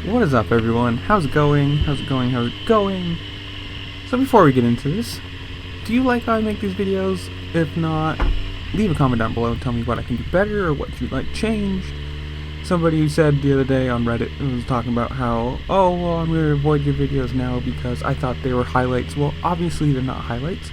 What is up, everyone? How's it going? How's it going? How's it going? So before we get into this, do you like how I make these videos? If not, leave a comment down below and tell me what I can do better or what you'd like changed. Somebody said the other day on Reddit was talking about how, oh, well, I'm going to avoid your videos now because I thought they were highlights. Well, obviously they're not highlights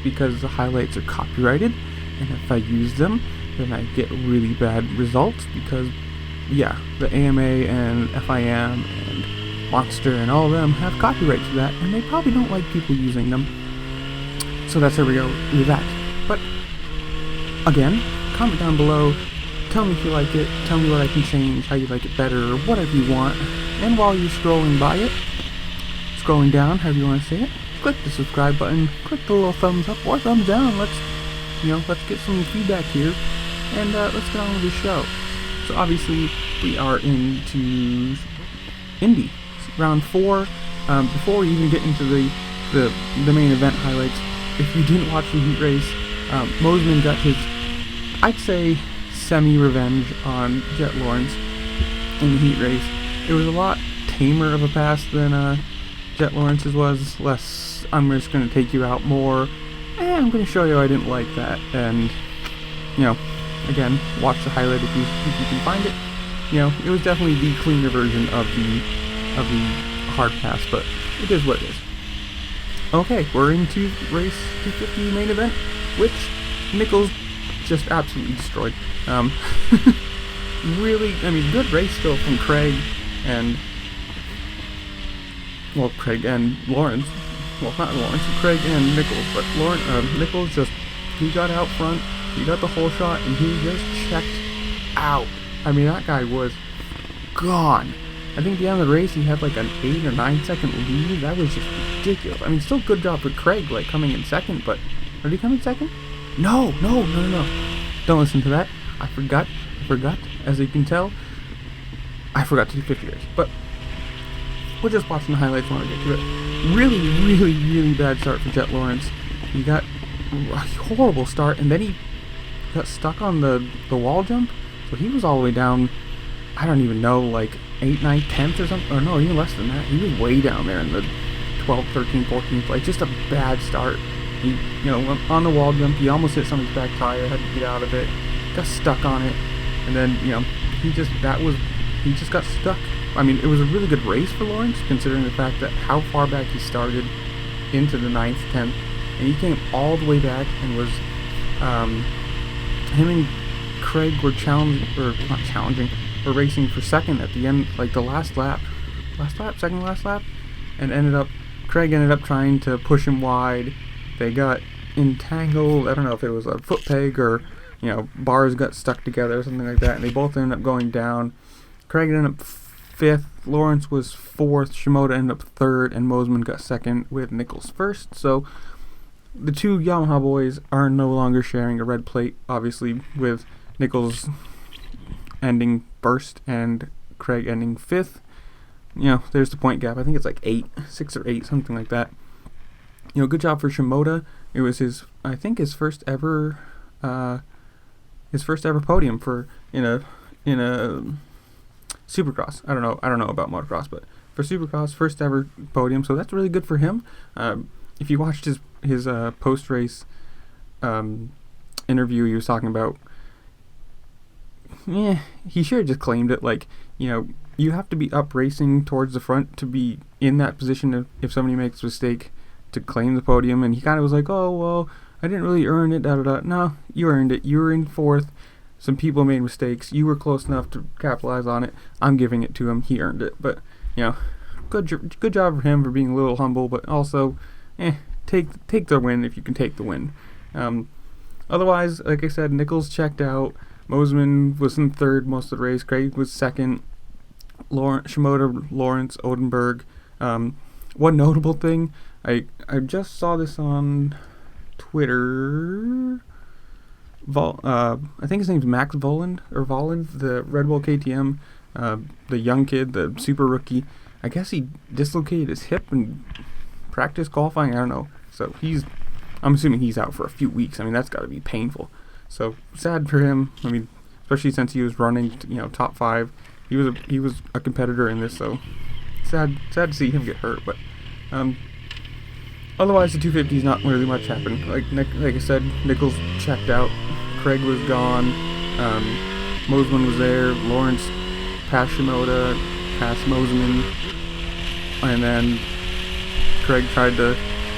because the highlights are copyrighted, and if I use them, then I get really bad results because, yeah, the AMA and FIM and Monster and all of them have copyrights for that, and they probably don't like people using them. So that's where we go with that. But, again, comment down below, tell me if you like it, tell me what I can change, how you like it better, or whatever you want. And while you're scrolling by it, scrolling down, however you want to say it, click the subscribe button, click the little thumbs up or thumbs down. Let's get some feedback here, and let's get on with the show. So obviously we are into Indy round 4. Before we even get into the main event highlights, if you didn't watch the heat race, Mosman got his, I'd say, semi-revenge on Jet Lawrence in the heat race. It was a lot tamer of a pass than Jet Lawrence's was. Less, I'm just going to take you out more, and I'm going to show you I didn't like that. And, you know, again, watch the highlight if you can find it. You know, it was definitely the cleaner version of the hard pass, but it is what it is. Okay, we're into race 250 main event, which Nichols just absolutely destroyed. Really, I mean, good race still from Craig and Lawrence. Well, not Lawrence, Craig and Nichols, but Nichols just, he got out front, he got the whole shot, and he just checked out. I mean, that guy was gone. I think at the end of the race, he had like an 8 or 9 second lead. That was just ridiculous. I mean, still good job for Craig, like, coming in second, but did he come in second? No. Don't listen to that. I forgot, as you can tell, I forgot to do 50 years, but we're just watching the highlights when I get to it. Really bad start for Jet Lawrence. He got a horrible start, and then he got stuck on the wall jump, so he was all the way down, I don't even know, like 8th, 9th, 10th or something, or no, even less than that. He was way down there in the 12th, 13th, 14th place. Just a bad start. He, you know, went on the wall jump, he almost hit somebody's back tire, had to get out of it, got stuck on it, and then, you know, he just got stuck. I mean, it was a really good race for Lawrence, considering the fact that how far back he started into the 9th, 10th, and he came all the way back and was, him and Craig were racing for second at the end, like the last lap, second to last lap, and Craig ended up trying to push him wide. They got entangled, I don't know if it was a foot peg or, you know, bars got stuck together or something like that, and they both ended up going down. Craig ended up 5th, Lawrence was 4th, Shimoda ended up 3rd, and Mosman got 2nd with Nichols 1st. So the two Yamaha boys are no longer sharing a red plate, obviously, with Nichols ending 1st and Craig ending 5th. You know, there's the point gap. I think it's like 6 or 8, something like that. You know, good job for Shimoda. It was his first ever podium for in a supercross. I don't know about motocross, but for supercross, first ever podium. So that's really good for him. If you watched his post race interview, he was talking about, he should have just claimed it. Like, you know, you have to be up racing towards the front to be in that position if somebody makes a mistake to claim the podium. And he kind of was like, oh, well, I didn't really earn it, No, you earned it. You were in 4th. Some people made mistakes. You were close enough to capitalize on it. I'm giving it to him. He earned it. But, you know, good job for him for being a little humble, but also, take the win if you can take the win. Otherwise, like I said, Nichols checked out. Mosman was in 3rd most of the race. Craig was 2nd. Shimoda, Lawrence, Odenberg. One notable thing, I just saw this on Twitter. I think his name's Max Voland, the Red Bull KTM, the young kid, the super rookie. I guess he dislocated his hip in practice qualifying. I don't know. So I'm assuming he's out for a few weeks. I mean, that's got to be painful. So sad for him. I mean, especially since he was running, you know, top 5. he was a competitor in this, so sad to see him get hurt. But otherwise, the 250s not really much happened. Like I said, Nichols checked out, Craig was gone, Mosman was there, Lawrence passed Shimoda, passed Mosman, and then Craig tried to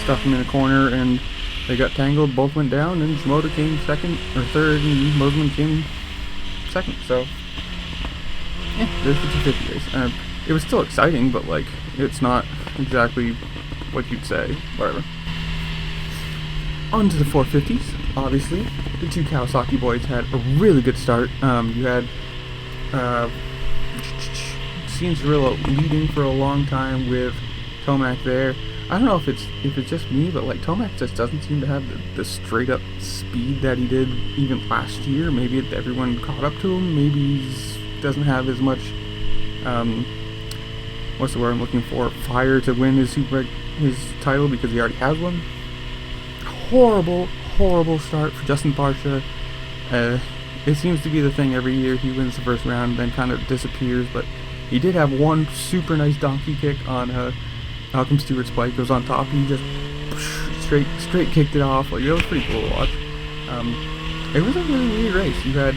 stuff him in a corner, and they got tangled, both went down, and Shimoda came second or third, and Mosman came second. So yeah, there's the 250 race. It was still exciting, but like it's not exactly what you'd say. Whatever. On to the 450s. Obviously, the two Kawasaki boys had a really good start. You had Cianciarulo leading for a long time with Tomac there. I don't know if it's just me, but like Tomac just doesn't seem to have the straight up speed that he did even last year. Maybe everyone caught up to him. Maybe he doesn't have as much what's the word I'm looking for? Fire to win his title because he already has one. Horrible start for Justin Barcia. It seems to be the thing every year. He wins the first round, then kind of disappears. But he did have one super nice donkey kick on Malcolm Stewart's bike. Goes on top. He just straight kicked it off. Like, it was pretty cool to watch. It was a really weird race. You had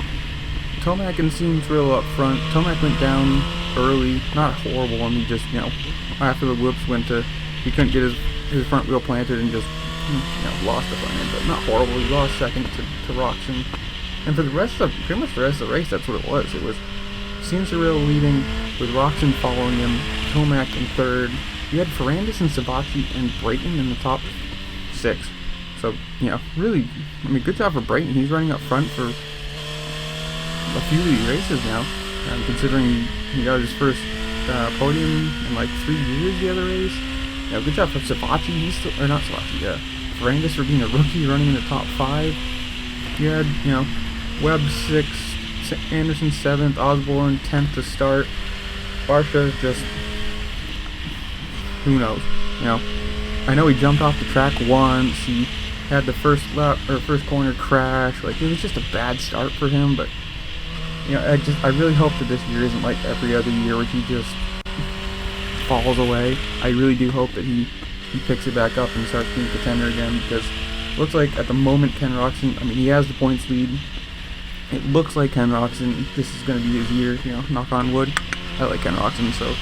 Tomac and Cianciarulo up front. Tomac went down early. Not a horrible one. He just, after the whoops he couldn't get his front wheel planted and just, lost the front end. But not horrible. He lost second to Roczen. And for the rest of pretty much the rest of the race, that's what it was. It was Cianciarulo leading with Roczen following him, Tomac in third. You had Ferrandis and Savatgy and Brayton in the top 6. So, really, good job for Brayton. He's running up front for a few of these races now. Considering he got his first podium in like 3 years the other race. Good job for Savatgy. He's still, or not Savatgy, Ferrandis for being a rookie running in the top 5. You had, Webb 6th, Anderson 7th, Osborne 10th to start. Barcia just, who knows? I know he jumped off the track once. He had the first corner crash. Like, it was just a bad start for him. But I really hope that this year isn't like every other year where he just falls away. I really do hope that he picks it back up and starts being a contender again, because it looks like at the moment Ken Roczen, he has the points lead. It looks like Ken Roczen, this is going to be his year, knock on wood. I like Ken Roczen, so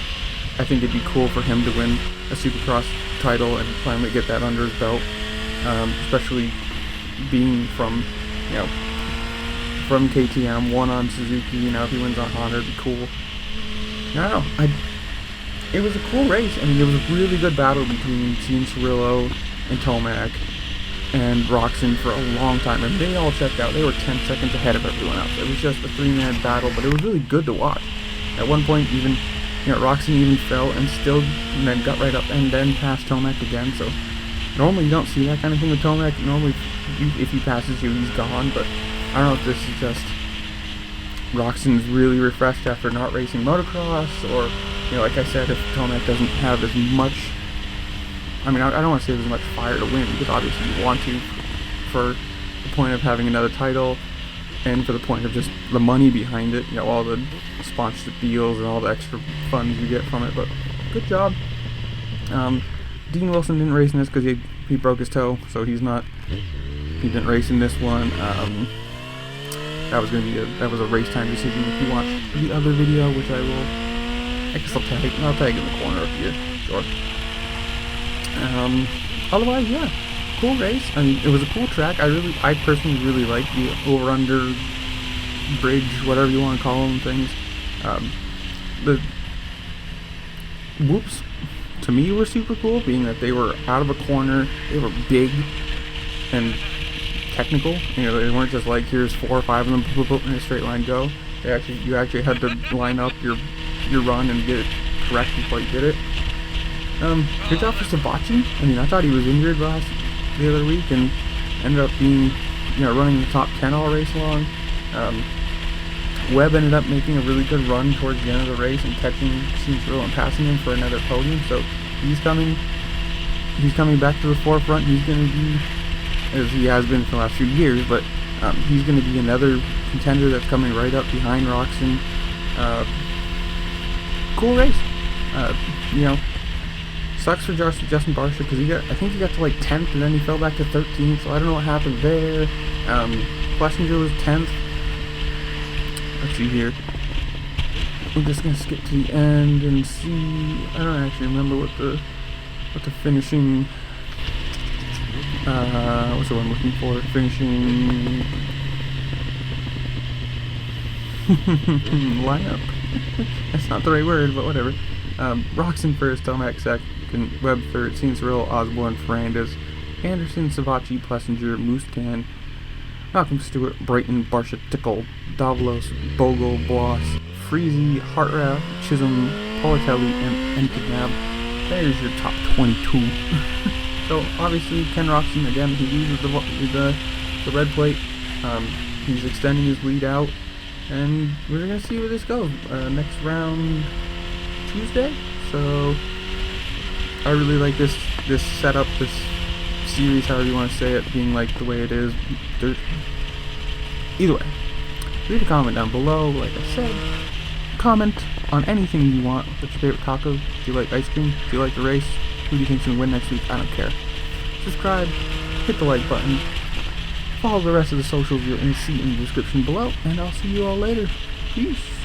I think it'd be cool for him to win a Supercross title and finally get that under his belt, especially being from KTM, one on Suzuki. If he wins on Honda, it'd be cool. I don't know. It was a cool race. It was a really good battle between Cianciarulo and Tomac and Roczen for a long time. And they all checked out. They were 10 seconds ahead of everyone else. It was just a 3-man battle, but it was really good to watch. At one point, even Roczen even fell and then got right up and then passed Tomac again. So normally you don't see that kind of thing with Tomac. Normally, if he passes you, he's gone. But I don't know if this is just Roczen's really refreshed after not racing motocross, or like I said, if Tomac doesn't have as much, I don't want to say there's as much fire to win, because obviously you want to for the point of having another title and for the point of just the money behind it, all the sponsorship deals and all the extra funds you get from it. But good job. Dean Wilson didn't race in this because he broke his toe, so he didn't race in this one. That was a race time decision. If you watched the other video, which I guess I'll tag in the corner up here. Sure. Otherwise, yeah, cool race. It was a cool track. I personally really like the over-under bridge, whatever you want to call them things. The whoops to me were super cool, being that they were out of a corner, they were big and technical. They weren't just like, here's 4 or 5 of them, boop, boop, in a straight line go. You actually had to line up your run and get it correct before you did it. Good job for Savatgy. I thought he was injured the other week and ended up being, running the top 10 all race long. Webb ended up making a really good run towards the end of the race and catching Cianciarulo and passing him for another podium. So he's coming back to the forefront. He's going to be, as he has been for the last few years, but he's going to be another contender that's coming right up behind Roczen. cool race. You know, sucks for Justin Barcia because I think he got to like 10th and then he fell back to 13th. So I don't know what happened there. Plessinger was 10th. Let's see here. We're just gonna skip to the end and see. I don't actually remember what the finishing. What's the one I'm looking for? Finishing lineup. That's not the right word, but whatever. Roczen first, Tomac second, Webb third, Cianciarillo, Osborne, Ferrandis, Anderson, Savacci, Plessinger, Muscan, Malcolm Stewart, Brighton, Barcia, Tickle, Davalos, Bogle, Bloss, Freezy, Hartrath, Chisholm, Politelli, and Enkignab. There's your top 22. So obviously Ken Roczen, again, he uses the red plate. He's extending his lead out, and we're gonna see where this goes. Next round Tuesday. So I really like this setup, this series, however you want to say it, being like the way it is. Either way, leave a comment down below. Like I said, comment on anything you want. What's your favorite taco? Do you like ice cream? Do you like the race? Who do you think's gonna win next week? I don't care. Subscribe, hit the like button, follow the rest of the socials you'll see in the description below, and I'll see you all later. Peace.